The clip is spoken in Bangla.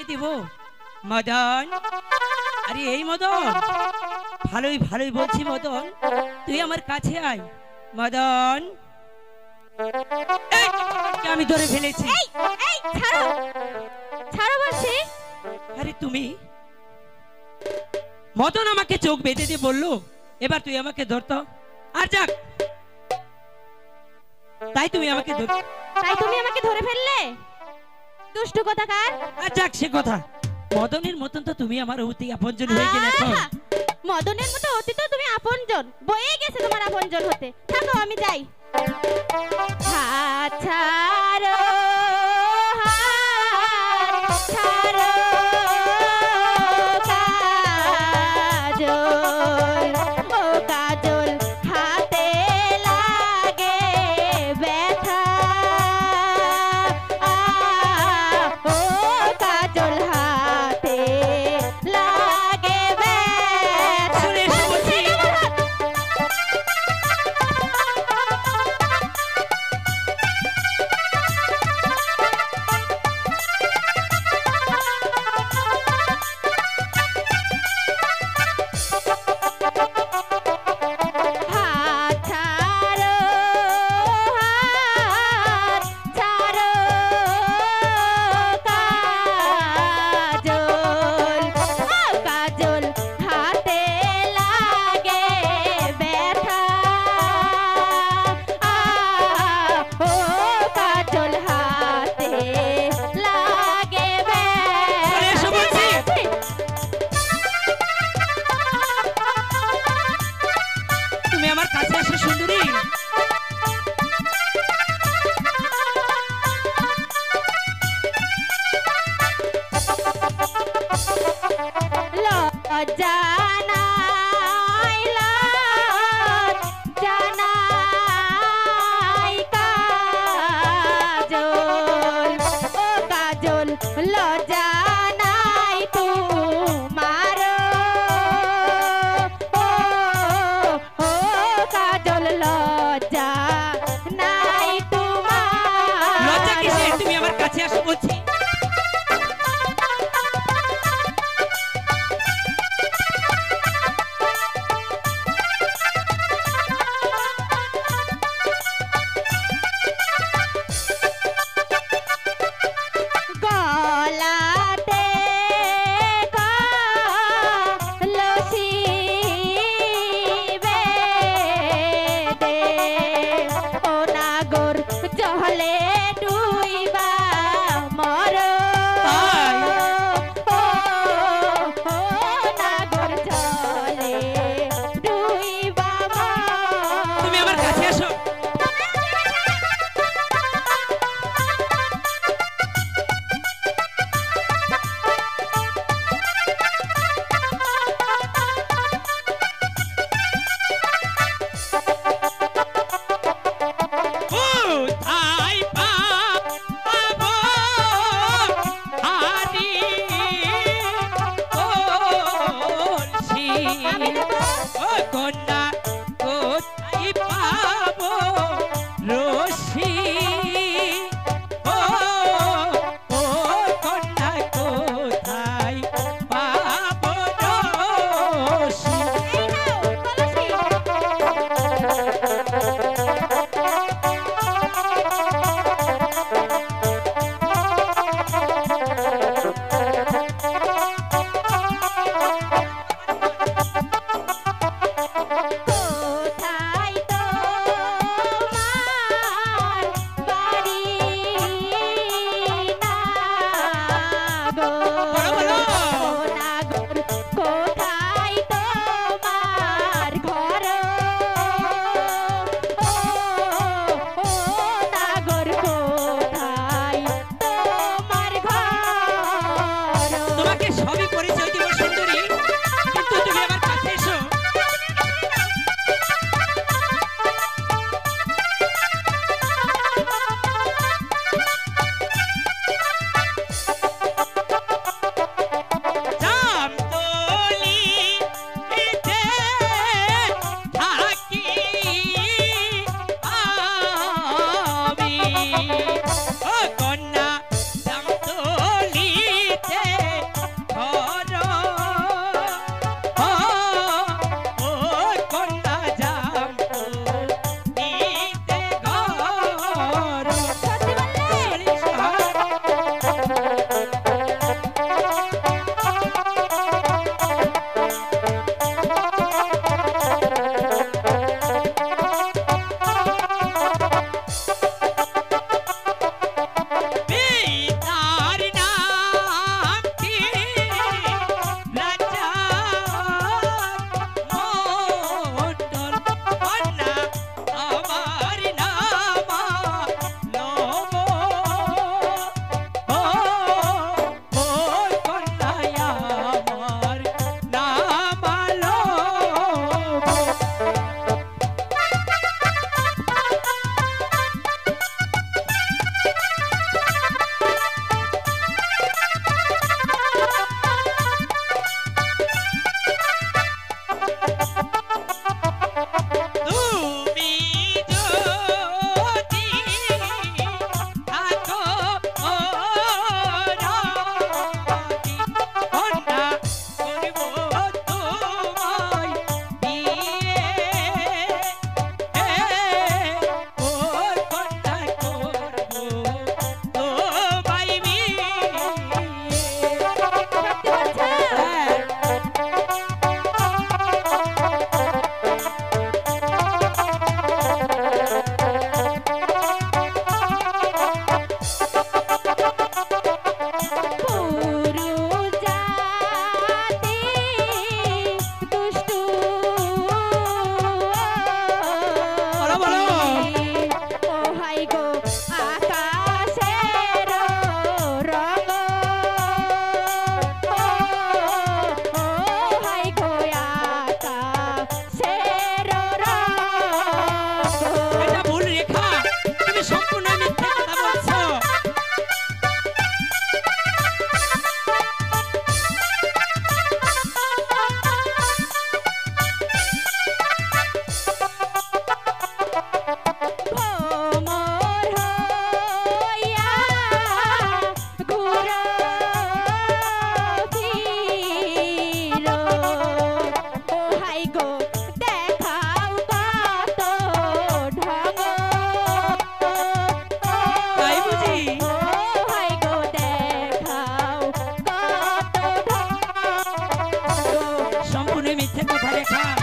বিয়ে দিব মদন। আরে এই মদন, ভালোই ভালোই বলছি মদন, তুই আমার কাছে আয় মদন। আমি ধরে ফেলেছি। ছাড়ো ছাড়ো বলছি। আরে তুমি, মদন আমাকে চোখ বেঁধে দিয়ে বললো এবার তুই আমাকে ধরতো আর যাক, তাই তুমি আমাকে ধরে ফেললে দুষ্টু কোথাকার। আর যাক সে কথা, মদনের মতন তো তুমি আমার অতি আপনজন হয়ে গেলে এখন। মদনের মতো অতি তো তুমি আপনজন, বয়ে গেছে তোমার আপনজন হতে। থাকো আমি যাই। হাত ছাড়ো হাত ছাড়ো কাজল, ও কাজল হাতে লাগে ব্যথা, ও কাজল হাতে লাগে ব্যথা। শুনে এসে বলছি, হাত ছাড়ো হাত ছাড়ো কাজল, ও কাজল হাতে লাগে ব্যথা, ও কাজল হাতে লাগে শুনে এসে বলছি, তুমি আমার কাছে এসে সুন্দরী, লজ্জা নাই লজ্জা নাই কাজল, ও কাজল লজ্জা নাই তোমার, ও ও কাজল লজ্জা নাই তোমার। লজ্জা কিসের, তুমি আমার কাছে আসো বলছি। গলাতে কলসি বেঁধে, ও নাগর জলে ডুইবা মর, তাই? ও ও নাগর জলে ডুইবা মর। তুমি আমার কাছে আসো। কোথায় পাবো হারি কলসি, ও কন্যা কোথায় পাবো রশি, ও ও কন্যা কোথায় পাবো রশি। কোথায় তোমার বাড়ি নাগর, বলো, বলো। ও নাগর কোথায় তোমার ঘর, ও ও নাগর কোথায় তোমার ঘর। তোমাকে সবই পরিচয় দিব সুন্দরী, কিন্তু তুমি আমার কাছে এসো। রে খা